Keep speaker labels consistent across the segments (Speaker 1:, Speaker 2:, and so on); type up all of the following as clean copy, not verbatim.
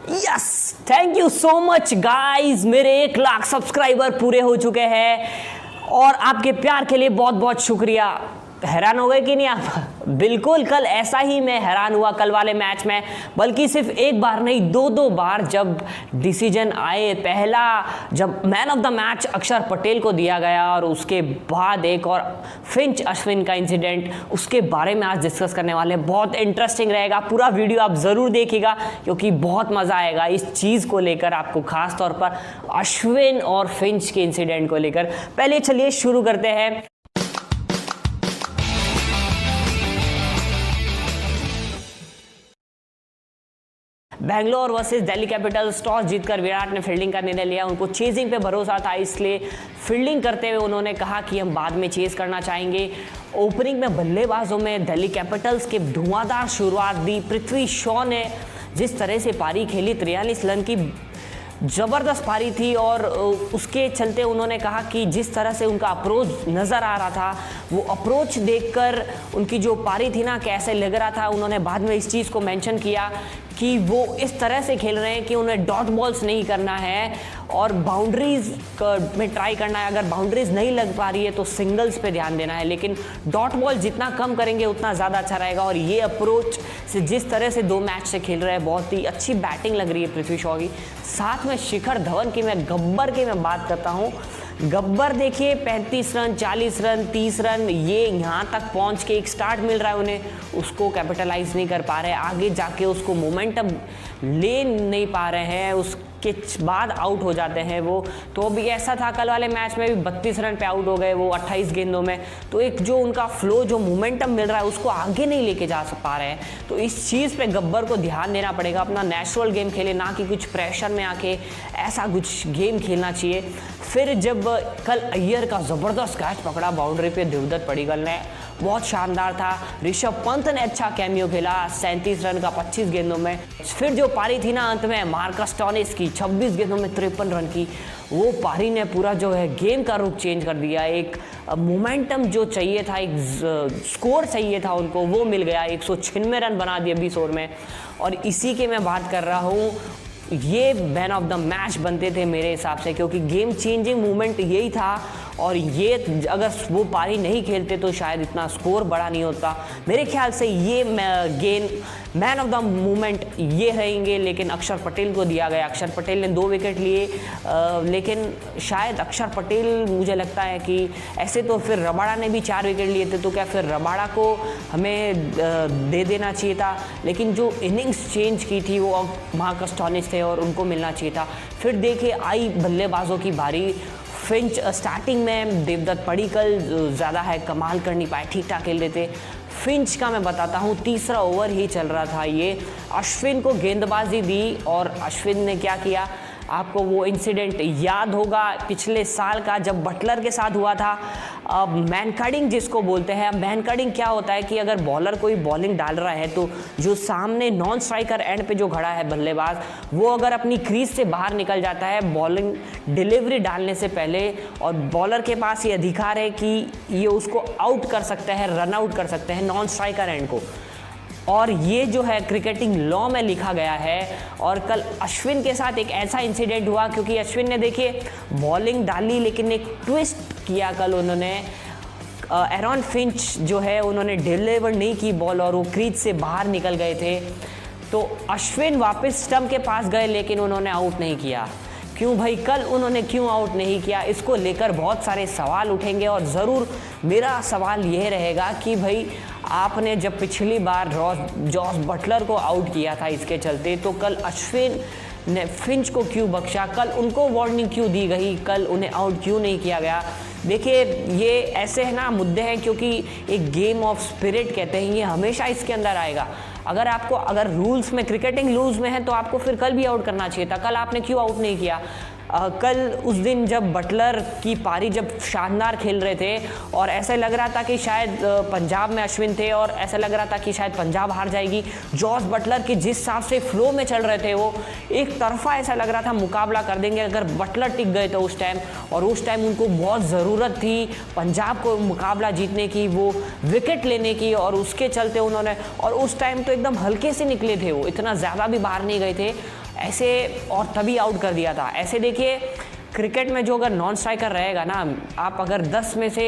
Speaker 1: Yes, thank you so much guys. मेरे 1 lakh subscriber पूरे हो चुके हैं और आपके प्यार के लिए बहुत बहुत शुक्रिया। हैरान हो गए कि नहीं आप? बिल्कुल, कल ऐसा ही मैं हैरान हुआ कल वाले मैच में, बल्कि सिर्फ एक बार नहीं, दो बार जब डिसीजन आए। पहला जब मैन ऑफ द मैच अक्षर पटेल को दिया गया और उसके बाद एक और फिंच अश्विन का इंसिडेंट, उसके बारे में आज डिस्कस करने वाले हैं। बहुत इंटरेस्टिंग रहेगा, पूरा वीडियो आप ज़रूर देखिएगा क्योंकि बहुत मज़ा आएगा इस चीज़ को लेकर आपको, खास तौर पर अश्विन और फिंच के इंसिडेंट को लेकर। पहले चलिए शुरू करते हैं। Bangalore versus Delhi Capitals, toss जीतकर विराट ने फील्डिंग का निर्णय लिया। उनको चेजिंग पे भरोसा था, इसलिए फील्डिंग करते हुए उन्होंने कहा कि हम बाद में चेज करना चाहेंगे। ओपनिंग में बल्लेबाजों में दिल्ली कैपिटल्स के धुआंधार शुरुआत दी। पृथ्वी शॉ ने जिस तरह से पारी खेली, 43 रन की ज़बरदस्त पारी थी और उसके चलते उन्होंने कहा कि जिस तरह से उनका अप्रोच नज़र आ रहा था, वो अप्रोच देखकर उनकी जो पारी थी ना, कैसे लग रहा था। उन्होंने बाद में इस चीज़ को मेंशन किया कि वो इस तरह से खेल रहे हैं कि उन्हें डॉट बॉल्स नहीं करना है और बाउंड्रीज में ट्राई करना है। अगर बाउंड्रीज नहीं लग पा रही है तो सिंगल्स पे ध्यान देना है, लेकिन डॉट बॉल जितना कम करेंगे उतना ज़्यादा अच्छा रहेगा। और ये अप्रोच से जिस तरह से 2 मैच से खेल रहे हैं, बहुत ही अच्छी बैटिंग लग रही है पृथ्वी शॉ की। साथ में शिखर धवन की, मैं गब्बर की मैं बात करता हूँ। गब्बर देखिए, 35 रन, 40 रन, 30 रन, ये यहाँ तक पहुँच के एक स्टार्ट मिल रहा है उन्हें, उसको कैपिटलाइज नहीं कर पा रहे, आगे जाके उसको मोमेंटम ले नहीं पा रहे हैं, उसके बाद आउट हो जाते हैं वो। तो अभी ऐसा था कल वाले मैच में भी 32 रन पे आउट हो गए वो 28 गेंदों में। तो एक जो उनका फ्लो, जो मोमेंटम मिल रहा है, उसको आगे नहीं लेके जा पा रहे हैं। तो इस चीज़ पे गब्बर को ध्यान देना पड़ेगा, अपना नेचुरल गेम खेले, ना कि कुछ प्रेशर में आके ऐसा कुछ गेम खेलना चाहिए। फिर जब कल अय्यर का ज़बरदस्त कैच पकड़ा बाउंड्री पे देवदत्त पडिक्कल ने, बहुत शानदार था। ऋषभ पंत ने अच्छा कैमियो खेला 37 रन का 25 गेंदों में। फिर जो पारी थी ना अंत में मार्कस स्टोनिस की 26 गेंदों में 53 रन की, वो पारी ने पूरा जो है गेम का रुख चेंज कर दिया। एक मोमेंटम जो चाहिए था, एक स्कोर चाहिए था उनको, वो मिल गया। 196 रन बना दिए 20 ओवर में। और इसी के मैं बात कर रहा हूँ, ये मैन ऑफ द मैच बनते थे मेरे हिसाब से, क्योंकि गेम चेंजिंग मूवमेंट यही था। और ये अगर वो पारी नहीं खेलते तो शायद इतना स्कोर बड़ा नहीं होता। मेरे ख्याल से ये मैन ऑफ द मूवमेंट ये रहेंगे, लेकिन अक्षर पटेल को दिया गया। अक्षर पटेल ने 2 विकेट लिए, लेकिन शायद अक्षर पटेल, मुझे लगता है कि ऐसे तो फिर रबाड़ा ने भी 4 विकेट लिए थे, तो क्या फिर रबाड़ा को हमें दे देना चाहिए था। लेकिन जो इनिंग्स चेंज की थी वो मार्कस स्टोनिस थे और उनको मिलना चाहिए था। फिर देखिए आई बल्लेबाजों की बारी। फिंच स्टार्टिंग में देवदत्त पडिक्कल ज़्यादा है, कमाल कर नहीं पाए, ठीक ठाक खेल रहे थे। फिंच का मैं बताता हूँ, तीसरा ओवर ही चल रहा था, ये अश्विन को गेंदबाजी दी और अश्विन ने क्या किया, आपको वो इंसिडेंट याद होगा पिछले साल का जब बटलर के साथ हुआ था, मैनकडिंग जिसको बोलते हैं। मैनकडिंग क्या होता है कि अगर बॉलर कोई बॉलिंग डाल रहा है तो जो सामने नॉन स्ट्राइकर एंड पे जो खड़ा है बल्लेबाज, वो अगर अपनी क्रीज से बाहर निकल जाता है बॉलिंग डिलीवरी डालने से पहले, और बॉलर के पास ये अधिकार है कि ये उसको आउट कर सकते हैं, रन आउट कर सकते हैं नॉन स्ट्राइकर एंड को। और ये जो है क्रिकेटिंग लॉ में लिखा गया है। और कल अश्विन के साथ एक ऐसा इंसिडेंट हुआ, क्योंकि अश्विन ने देखिए बॉलिंग डाली, लेकिन एक ट्विस्ट किया कल उन्होंने। एरॉन फिंच जो है उन्होंने डिलीवर नहीं की बॉल और वो क्रीज से बाहर निकल गए थे। तो अश्विन वापस स्टंप के पास गए, लेकिन उन्होंने आउट नहीं किया। क्यों भाई, कल उन्होंने क्यों आउट नहीं किया? इसको लेकर बहुत सारे सवाल उठेंगे और ज़रूर मेरा सवाल यह रहेगा कि भाई आपने जब पिछली बार जॉस बटलर को आउट किया था इसके चलते, तो कल अश्विन ने फिंच को क्यों बख्शा? कल उनको वार्निंग क्यों दी गई? कल उन्हें आउट क्यों नहीं किया गया? देखिए ये ऐसे है ना मुद्दे हैं, क्योंकि एक गेम ऑफ स्पिरिट कहते हैं, ये हमेशा इसके अंदर आएगा। अगर रूल्स में, क्रिकेटिंग रूल्स में है तो आपको फिर कल भी आउट करना चाहिए था। कल आपने क्यों आउट नहीं किया? कल उस दिन जब बटलर की पारी जब शानदार खेल रहे थे और ऐसा लग रहा था कि शायद पंजाब में अश्विन थे और ऐसा लग रहा था कि शायद पंजाब हार जाएगी, जॉस बटलर के जिस हिसाब से फ्लो में चल रहे थे वो एक तरफा ऐसा लग रहा था मुकाबला कर देंगे अगर बटलर टिक गए तो उस टाइम। और उस टाइम उनको बहुत ज़रूरत थी पंजाब को मुकाबला जीतने की, वो विकेट लेने की, और उसके चलते उन्होंने, और उस टाइम तो एकदम हल्के से निकले थे वो, इतना ज़्यादा भी बाहर नहीं गए थे। ऐसे, और तभी आउट कर दिया था। ऐसे देखिए क्रिकेट में जो अगर नॉन स्ट्राइकर रहेगा ना, आप अगर 10 में से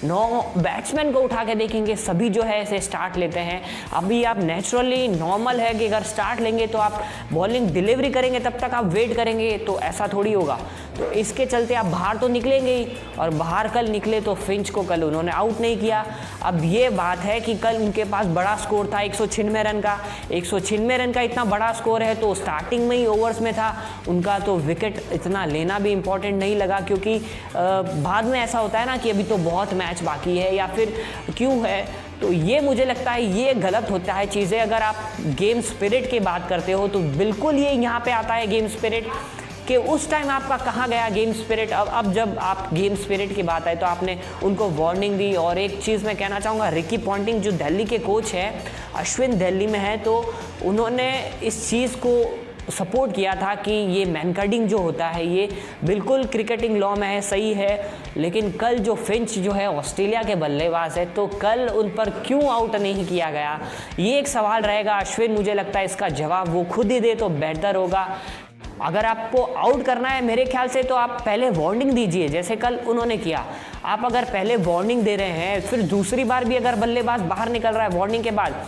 Speaker 1: 9 बैट्समैन को उठा के देखेंगे, सभी जो है ऐसे स्टार्ट लेते हैं। अभी आप नेचुरली नॉर्मल है कि अगर स्टार्ट लेंगे तो आप बॉलिंग डिलीवरी करेंगे, तब तक आप वेट करेंगे, तो ऐसा थोड़ी होगा। तो इसके चलते आप बाहर तो निकलेंगे ही, और बाहर कल निकले तो फिंच को कल उन्होंने आउट नहीं किया। अब ये बात है कि कल उनके पास बड़ा स्कोर था 196 रन का। 196 रन का इतना बड़ा स्कोर है तो स्टार्टिंग में ही ओवर्स में था उनका, तो विकेट इतना लेना भी इंपॉर्टेंट नहीं लगा, क्योंकि बाद में ऐसा होता है ना कि अभी तो बहुत मैच बाकी है या फिर क्यों है। तो ये मुझे लगता है ये गलत होता है चीज़ें। अगर आप गेम स्पिरिट की बात करते हो तो बिल्कुल ये यहाँ पे आता है गेम स्पिरिट, कि उस टाइम आपका कहाँ गया गेम स्पिरिट। अब जब आप गेम स्पिरिट की बात है तो आपने उनको वार्निंग दी। और एक चीज़ मैं कहना चाहूँगा, रिकी पॉन्टिंग जो दिल्ली के कोच है, अश्विन दिल्ली में है, तो उन्होंने इस चीज़ को सपोर्ट किया था कि ये मैनकडिंग जो होता है ये बिल्कुल क्रिकेटिंग लॉ में है, सही है। लेकिन कल जो फिंच जो है ऑस्ट्रेलिया के बल्लेबाज है, तो कल उन पर क्यों आउट नहीं किया गया, ये एक सवाल रहेगा। अश्विन मुझे लगता है इसका जवाब वो खुद ही दे तो बेहतर होगा। अगर आपको आउट करना है मेरे ख्याल से तो आप पहले वार्निंग दीजिए, जैसे कल उन्होंने किया। आप अगर पहले वार्निंग दे रहे हैं, फिर दूसरी बार भी अगर बल्लेबाज बाहर निकल रहा है वार्निंग के बाद,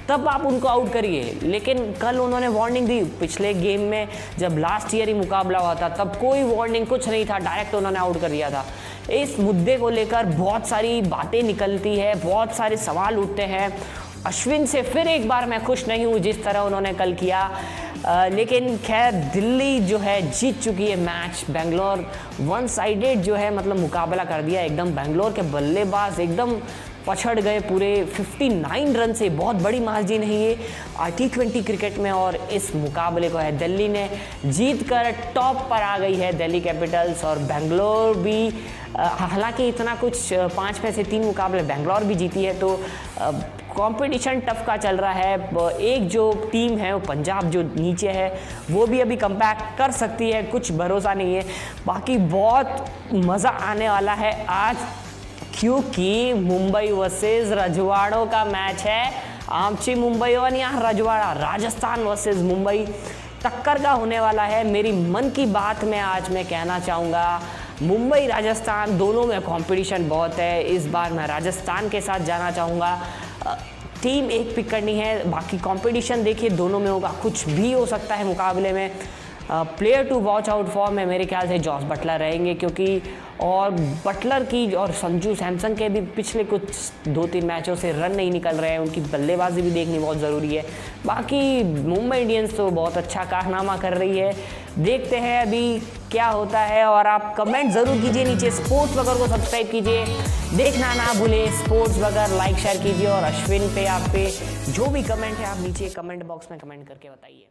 Speaker 1: तब आप उनको आउट करिए। लेकिन कल उन्होंने वार्निंग दी। पिछले गेम में जब लास्ट ईयर ही मुकाबला हुआ था तब कोई वार्निंग कुछ नहीं था, डायरेक्ट उन्होंने आउट कर दिया था। इस मुद्दे को लेकर बहुत सारी बातें निकलती है, बहुत सारे सवाल उठते हैं। अश्विन से फिर एक बार मैं खुश नहीं हूँ जिस तरह उन्होंने कल किया। लेकिन खैर दिल्ली जो है जीत चुकी है मैच। बेंगलोर वन साइडेड जो है मतलब मुकाबला कर दिया एकदम। बेंगलोर के बल्लेबाज एकदम पछड़ गए पूरे 59 रन से। बहुत बड़ी मार्जिन है ये T20 क्रिकेट में, और इस मुकाबले को है दिल्ली ने जीत कर टॉप पर आ गई है दिल्ली कैपिटल्स। और बेंगलोर भी हालांकि इतना कुछ 5 में से 3 मुकाबले बेंगलोर भी जीती है, तो कंपटीशन टफ का चल रहा है। एक जो टीम है वो पंजाब जो नीचे है वो भी अभी कमबैक कर सकती है, कुछ भरोसा नहीं है। बाकी बहुत मज़ा आने वाला है आज, क्योंकि मुंबई वर्सेस रजवाड़ों का मैच है। आमची मुंबई और यहाँ रजवाड़ा, राजस्थान वर्सेस मुंबई टक्कर का होने वाला है। मेरी मन की बात में आज मैं कहना चाहूँगा मुंबई राजस्थान दोनों में कंपटीशन बहुत है। इस बार मैं राजस्थान के साथ जाना चाहूँगा। टीम एक पिक करनी है, बाकी कंपटीशन देखिए दोनों में होगा, कुछ भी हो सकता है मुकाबले में। Player to watch out for में मेरे ख्याल से जॉस बटलर रहेंगे, क्योंकि और बटलर की और संजू सैमसन के भी पिछले कुछ 2-3 मैचों से रन नहीं निकल रहे हैं, उनकी बल्लेबाजी भी देखनी बहुत ज़रूरी है। बाकी मुंबई इंडियंस तो बहुत अच्छा कारनामा कर रही है, देखते हैं अभी क्या होता है। और आप कमेंट ज़रूर कीजिए नीचे, स्पोर्ट्स बगर को सब्सक्राइब कीजिए, देखना ना भूले स्पोर्ट्स बगर, लाइक शेयर कीजिए। और अश्विन पे आप पे जो भी कमेंट है आप नीचे कमेंट बॉक्स में कमेंट करके बताइए।